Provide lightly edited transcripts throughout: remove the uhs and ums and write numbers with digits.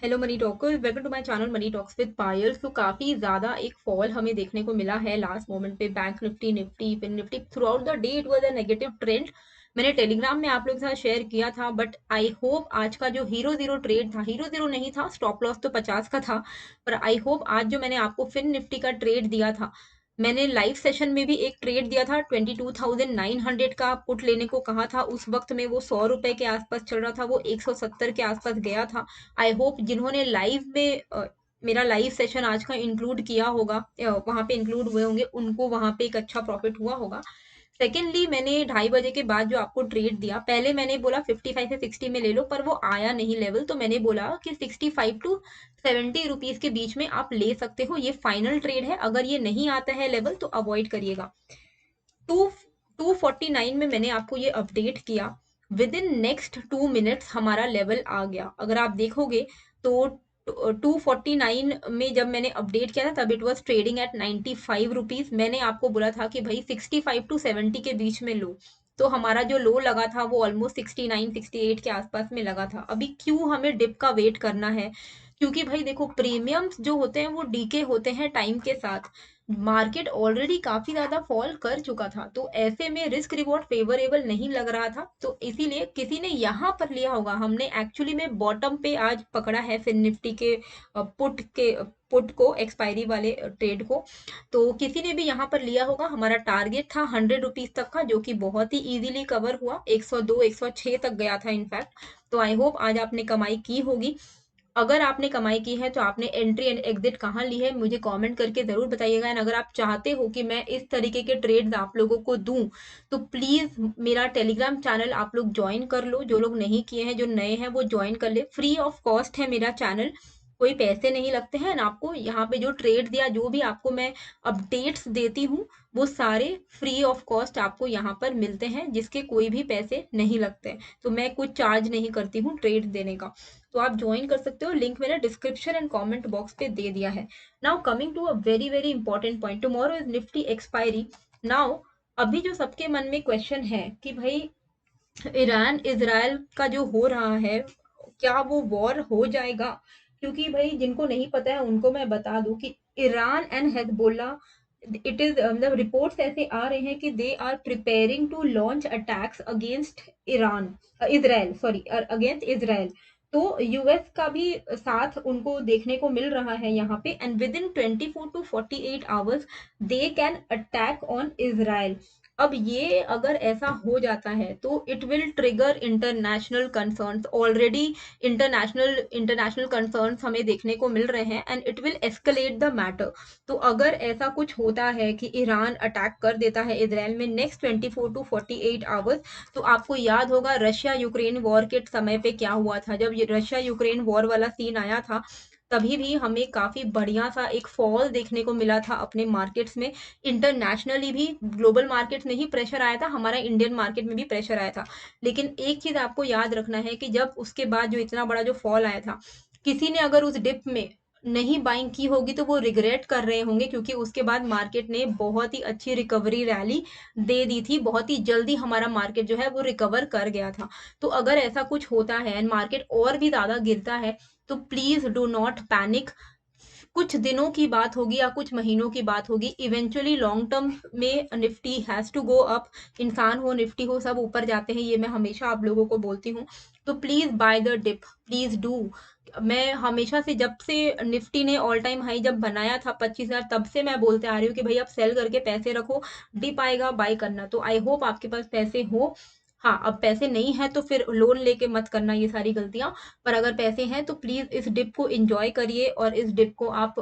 Hello money talkers, welcome to my channel money talks with Payal. तो काफी ज्यादा एक फॉल हमें देखने को मिला है लास्ट मोमेंट पे। बैंक निफ्टी, निफ्टी, फिर Nifty through out the day it was a negative trend. मैंने टेलीग्राम में आप लोगों के साथ शेयर किया था, बट आई होप आज का जो हीरो जीरो ट्रेड था, हीरो जीरो नहीं था, स्टॉप लॉस तो 50 का था, पर आई होप आज जो मैंने आपको फिन निफ्टी का ट्रेड दिया था, मैंने लाइव सेशन में भी एक ट्रेड दिया था 22,900 का पुट लेने को कहा था। उस वक्त में वो 100 रुपए के आसपास चल रहा था, वो 170 के आसपास गया था। आई होप जिन्होंने लाइव में मेरा लाइव सेशन आज का इंक्लूड किया होगा, वहां पे इंक्लूड हुए होंगे, उनको वहां पे एक अच्छा प्रॉफिट हुआ होगा। सेकेंडली, मैंने 2:30 बजे के बाद जो आपको ट्रेड दिया, पहले मैंने बोला 55 से 60 में ले लो, पर वो आया नहीं लेवल, तो मैंने बोला कि 65 टू 70 रुपीज के बीच में आप ले सकते हो, ये फाइनल ट्रेड है। अगर ये नहीं आता है लेवल तो अवॉइड करिएगा। 249 में मैंने आपको ये अपडेट किया। विद इन नेक्स्ट 2 मिनट्स हमारा लेवल आ गया। अगर आप देखोगे तो 249 में जब मैंने अपडेट किया था, तब it was trading at 95 rupees. मैंने आपको बोला था कि भाई 65 टू 70 के बीच में लो, तो हमारा जो लो लगा था वो ऑलमोस्ट 69 68 के आसपास में लगा था। अभी क्यों हमें डिप का वेट करना है? क्योंकि भाई देखो, प्रीमियम्स जो होते हैं वो डीके होते हैं टाइम के साथ। मार्केट ऑलरेडी काफी ज्यादा फॉल कर चुका था, तो ऐसे में रिस्क रिवॉर्ड फेवरेबल नहीं लग रहा था, तो इसीलिए किसी ने यहाँ पर लिया होगा। हमने एक्चुअली में बॉटम पे आज पकड़ा है फिन निफ्टी के पुट को, एक्सपायरी वाले ट्रेड को। तो किसी ने भी यहाँ पर लिया होगा। हमारा टारगेट था 100 रुपीज तक का, जो कि बहुत ही इजीली कवर हुआ। 102 106 तक गया था इनफैक्ट। तो आई होप आज आपने कमाई की होगी। अगर आपने कमाई की है तो आपने एंट्री एंड एग्जिट कहाँ ली है, मुझे कमेंट करके जरूर बताइएगा। एंड अगर आप चाहते हो कि मैं इस तरीके के ट्रेड्स आप लोगों को दूं, तो प्लीज मेरा टेलीग्राम चैनल आप लोग ज्वाइन कर लो। जो लोग नहीं किए हैं, जो नए हैं, वो ज्वाइन कर ले। फ्री ऑफ कॉस्ट है मेरा चैनल, कोई पैसे नहीं लगते हैं। आपको यहाँ पे जो ट्रेड दिया, जो भी आपको मैं अपडेट्स देती हूँ, वो सारे फ्री ऑफ कॉस्ट आपको यहाँ पर मिलते हैं, जिसके कोई भी पैसे नहीं लगते हैं। तो मैं कुछ चार्ज नहीं करती हूँ ट्रेड देने का। तो आप ज्वाइन कर सकते हो, लिंक मैंने डिस्क्रिप्शन एंड कमेंट बॉक्स पे दे दिया है। Now coming to a very very important point, tomorrow is Nifty expiry. Now अभी जो सबके मन में क्वेश्चन है कि भाई ईरान इजराइल का जो हो रहा है, क्या वो वॉर हो जाएगा? क्योंकि भाई जिनको नहीं पता है उनको मैं बता दूं कि Iran and Hezbollah, it is मतलब रिपोर्ट्स ऐसे आ रहे हैं कि they are preparing to launch attacks against Iran, Israel, sorry, against Israel. तो यूएस का भी साथ उनको देखने को मिल रहा है यहाँ पे। And with in 24 to 48 hours they can attack on Israel. अब ये अगर ऐसा हो जाता है तो it will trigger international concerns. Already international international concerns हमें देखने को मिल रहे हैं, and it will escalate the matter. तो अगर ऐसा कुछ होता है कि ईरान अटैक कर देता है इजराइल में नेक्स्ट 24 to 48 आवर्स, तो आपको याद होगा रशिया यूक्रेन वॉर के समय पे क्या हुआ था। जब ये रशिया यूक्रेन वॉर वाला सीन आया था, तभी भी हमें काफी बढ़िया सा एक फॉल देखने को मिला था अपने मार्केट्स में। इंटरनेशनली भी, ग्लोबल मार्केट्स में ही प्रेशर आया था, हमारा इंडियन मार्केट में भी प्रेशर आया था। लेकिन एक चीज आपको याद रखना है कि जब उसके बाद जो इतना बड़ा जो फॉल आया था, किसी ने अगर उस डिप में नहीं बाइंग की होगी तो वो रिग्रेट कर रहे होंगे, क्योंकि उसके बाद मार्केट ने बहुत ही अच्छी रिकवरी रैली दे दी थी। बहुत ही जल्दी हमारा मार्केट जो है वो रिकवर कर गया था। तो अगर ऐसा कुछ होता है एंड मार्केट और भी ज्यादा गिरता है, तो प्लीज डू नॉट पैनिक। कुछ दिनों की बात होगी या कुछ महीनों की बात होगी, इवेंचुअली लॉन्ग टर्म में Nifty has to go up. इंसान हो, निफ्टी हो, सब ऊपर जाते हैं, ये मैं हमेशा आप लोगों को बोलती हूँ। तो please buy the dip, please do. मैं हमेशा से, जब से निफ्टी ने ऑल टाइम हाई जब बनाया था 25,000, तब से मैं बोलते आ रही हूँ कि भाई आप सेल करके पैसे रखो, डिप आएगा बाय करना। तो आई होप आपके पास पैसे हो। हाँ, अब पैसे नहीं है तो फिर लोन लेके मत करना ये सारी गलतियां। पर अगर पैसे हैं तो प्लीज इस डिप को एंजॉय करिए, और इस डिप को आप,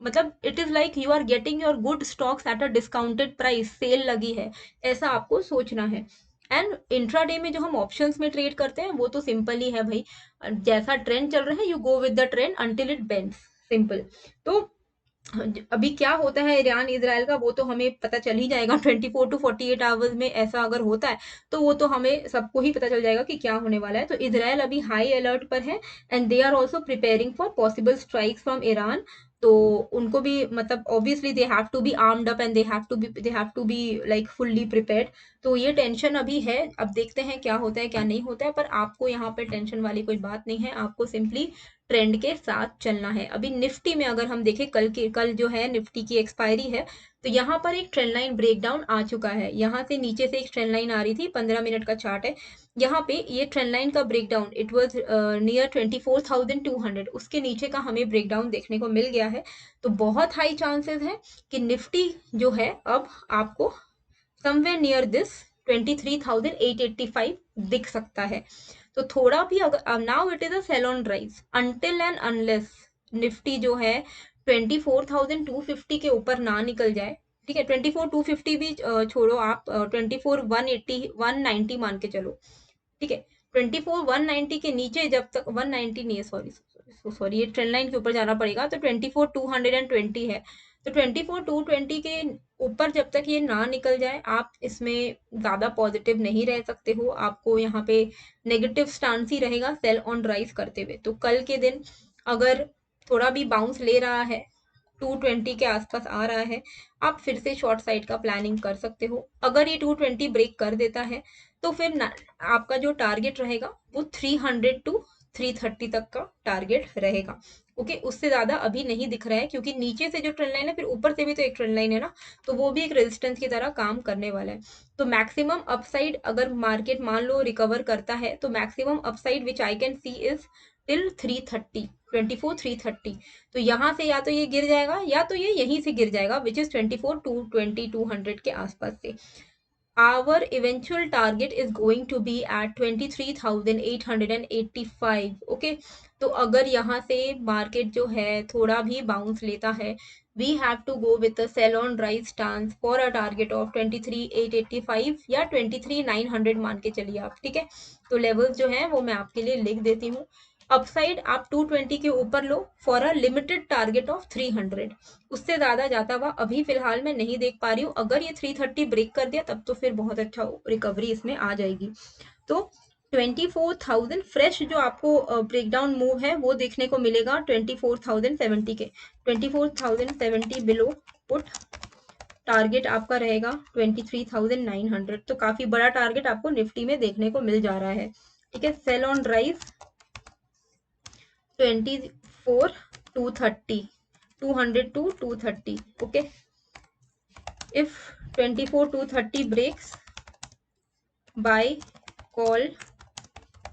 मतलब it is like you are getting your good stocks at a discounted price, sale लगी है, ऐसा आपको सोचना है। एंड इंट्राडे में जो हम ऑप्शंस में ट्रेड करते हैं वो तो सिंपल ही है भाई। जैसा ट्रेंड चल रहा है, you go with the trend until it bends, simple. तो अभी क्या होता है ईरान इजराइल का, वो तो हमें पता चल ही जाएगा 24 to 48 आवर्स में। ऐसा अगर होता है तो वो तो हमें सबको ही पता चल जाएगा कि क्या होने वाला है। तो इजराइल अभी हाई अलर्ट पर है, and they are also preparing for possible strikes from Iran. तो उनको भी मतलब obviously they have to be armed up and they have to be like fully prepared. तो ये टेंशन अभी है, अब देखते हैं क्या होता है क्या नहीं होता है, पर आपको यहाँ पे टेंशन वाली कोई बात नहीं है, आपको सिंपली ट्रेंड के साथ चलना है। अभी निफ्टी में अगर हम देखें, कल जो है निफ्टी की एक्सपायरी है, तो यहाँ पर एक ट्रेंड लाइन ब्रेकडाउन आ चुका है। यहाँ से नीचे से एक ट्रेंड लाइन आ रही थी, 15 मिनट का चार्ट है। यहाँ पे ये ट्रेंड लाइन का ब्रेकडाउन इट वाज नियर 24,200, उसके नीचे का हमें ब्रेकडाउन देखने को मिल गया है। तो बहुत हाई चांसेस है कि निफ्टी जो है अब आपको समवेयर नियर दिस 23,885 दिख सकता है। तो थोड़ा भी अगर now it is a sell on rise until and unless Nifty जो है 24,250 के ऊपर ना निकल जाए, ठीक है। 24,250 भी छोड़ो, आप 24,180 190 मान के चलो, ठीक है। 24,190 के नीचे जब तक 190 नहीं है, सॉरी ये ट्रेंड लाइन के ऊपर जाना पड़ेगा, तो 24,220 है। तो 24,220 के ऊपर जब तक ये ना निकल जाए, आप इसमें ज्यादा पॉजिटिव नहीं रह सकते हो, आपको यहाँ पे नेगेटिव स्टांस ही रहेगा सेल ऑन राइज करते हुए। तो कल के दिन अगर थोड़ा भी बाउंस ले रहा है, 220 के आसपास आ रहा है, आप फिर से शॉर्ट साइड का प्लानिंग कर सकते हो। अगर ये 220 ब्रेक कर देता है तो फिर आपका जो टारगेट रहेगा वो 300 टू 330 तक का टारगेट रहेगा। ओके, उससे ज्यादा अभी नहीं दिख रहा है, क्योंकि नीचे से जो ट्रेंड लाइन है फिर ऊपर से भी तो एक ट्रेंड लाइन है ना, तो वो भी एक रेजिस्टेंस की तरह काम करने वाला है। तो मैक्सिमम अपसाइड अगर मार्केट मान लो रिकवर करता है, तो maximum upside which I can see is till 330, 24,330। तो यहाँ से या तो ये गिर जाएगा या तो ये यहीं से गिर जाएगा, विच इज 24,220 के आसपास से। Our eventual target is going to be at 23,885. Okay, तो अगर यहाँ से मार्केट जो है थोड़ा भी बाउंस लेता है, we have to go with a sell on rise stance for a target of 23,885 या 23,900 मान के चलिए आप, ठीक है। तो लेवल्स जो हैं वो मैं आपके लिए लिख देती हूँ। अपसाइड आप 220 के ऊपर लो for a limited target of 300, उससे ज्यादा जाता हुआ अभी फिलहाल मैं नहीं देख पा रही हूँ। अगर ये 330 ब्रेक कर दिया तब तो फिर बहुत अच्छा रिकवरी इसमें आ जाएगी। तो 24,000 फ्रेश जो आपको ब्रेकडाउन मूव है वो देखने को मिलेगा 24,070 के, 24,070 बिलो पुट टारगेट आपका रहेगा 23,900। तो काफी बड़ा टारगेट आपको निफ्टी में देखने को मिल जा रहा है, ठीक है। Sell on rise 24,230, 200 to 230, okay। If 24,230 breaks, buy call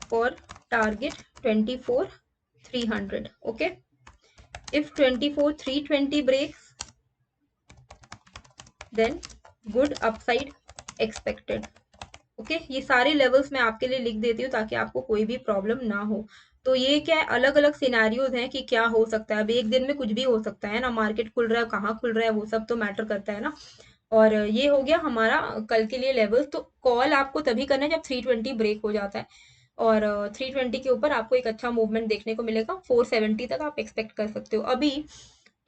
for target 24,300, okay। If 24,320 breaks, then good upside expected, okay. ये सारे लेवल्स मैं आपके लिए लिख देती हूँ ताकि आपको कोई भी प्रॉब्लम ना हो। तो ये क्या है, अलग अलग सिनेरियोज हैं कि क्या हो सकता है। अब एक दिन में कुछ भी हो सकता है ना, मार्केट खुल रहा है कहाँ खुल रहा है वो सब तो मैटर करता है ना। और ये हो गया हमारा कल के लिए लेवल्स। तो कॉल आपको तभी करना है जब 320 ब्रेक हो जाता है, और 320 के ऊपर आपको एक अच्छा मूवमेंट देखने को मिलेगा, 470 तक आप एक्सपेक्ट कर सकते हो। अभी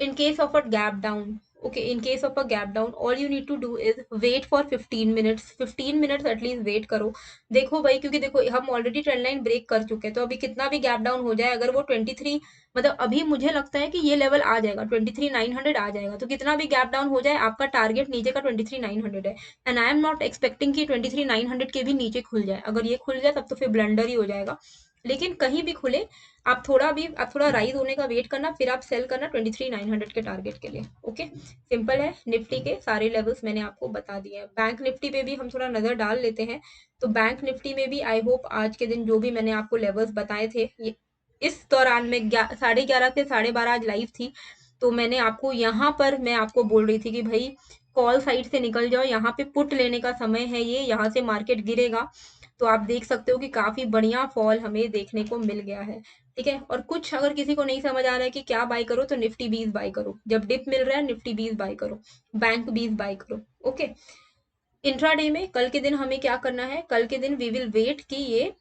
in case of a gap down, okay, in case of a gap down, all you need to do is wait for 15 minutes, 15 minutes at least wait करो। देखो भाई, क्योंकि देखो हम ऑलरेडी ट्रेंड लाइन ब्रेक कर चुके हैं, तो अभी कितना भी गैप डाउन हो जाए, अगर वो 23 मतलब अभी मुझे लगता है कि ये लेवल आ जाएगा, 23,900 आ जाएगा। तो कितना भी गैप डाउन हो जाए, आपका टारगेट नीचे का 23,900 है, and I am not expecting कि 23,900 के भी नीचे खुल जाए। अगर ये खुल जाए तब तो फिर ब्लंडर ही हो जाएगा, लेकिन कहीं भी खुले आप थोड़ा राइज होने का वेट करना, फिर आप सेल करना 23,900 के टारगेट के लिए, ओके। सिंपल है। निफ्टी के सारे लेवल्स मैंने आपको बता दिए हैं। बैंक निफ्टी पे भी हम थोड़ा नजर डाल लेते हैं। तो बैंक निफ्टी में भी आई होप आज के दिन जो भी मैंने आपको लेवल्स बताए थे, ये इस दौरान में 11:30 से 12:30 आज लाइव थी, तो मैंने आपको यहाँ पर मैं आपको बोल रही थी कि भाई कॉल साइड से निकल जाओ, यहाँ पे पुट लेने का समय है, ये यहाँ से मार्केट गिरेगा। तो आप देख सकते हो कि काफी बढ़िया फॉल हमें देखने को मिल गया है, ठीक है। और कुछ अगर किसी को नहीं समझ आ रहा है कि क्या बाय करो, तो निफ्टी 20 बाय करो, जब डिप मिल रहा है निफ्टी 20 बाय करो, बैंक 20 बाय करो, ओके। इंट्राडे में कल के दिन हमें क्या करना है, कल के दिन वी विल वेट कि ये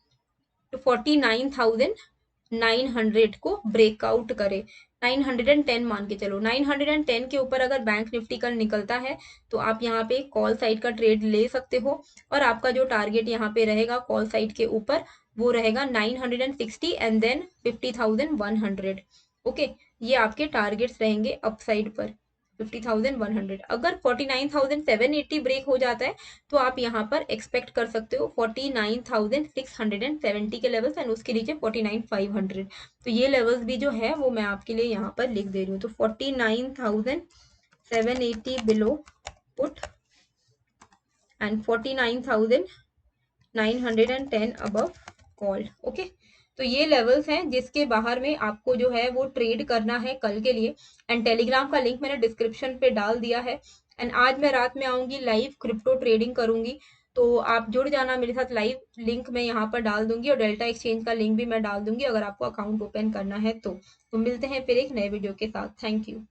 49,900 को ब्रेकआउट करे, 910 मान के चलो। 910 के ऊपर अगर बैंक निफ्टी कल निकलता है तो आप यहाँ पे कॉल साइड का ट्रेड ले सकते हो, और आपका जो टारगेट यहाँ पे रहेगा कॉल साइड के ऊपर वो रहेगा 960 एंड देन 50,100, ओके, ये आपके टारगेट्स रहेंगे अपसाइड पर 50,100। अगर 49,780 ब्रेक हो जाता है तो आप यहाँ पर एक्सपेक्ट कर सकते हो 49,670 के लेवल्स एंड उसके नीचे 49,500। तो ये लेवल्स भी जो है वो मैं आपके लिए यहाँ पर लिख दे रही हूँ। तो 49,780 below put and 49,910 above call. Okay, तो ये लेवल्स हैं जिसके बाहर में आपको जो है वो ट्रेड करना है कल के लिए। एंड टेलीग्राम का लिंक मैंने डिस्क्रिप्शन पे डाल दिया है। एंड आज मैं रात में आऊंगी, लाइव क्रिप्टो ट्रेडिंग करूंगी, तो आप जुड़ जाना मेरे साथ। लाइव लिंक मैं यहाँ पर डाल दूंगी और डेल्टा एक्सचेंज का लिंक भी मैं डाल दूंगी अगर आपको अकाउंट ओपन करना है तो मिलते हैं फिर एक नए वीडियो के साथ। Thank you.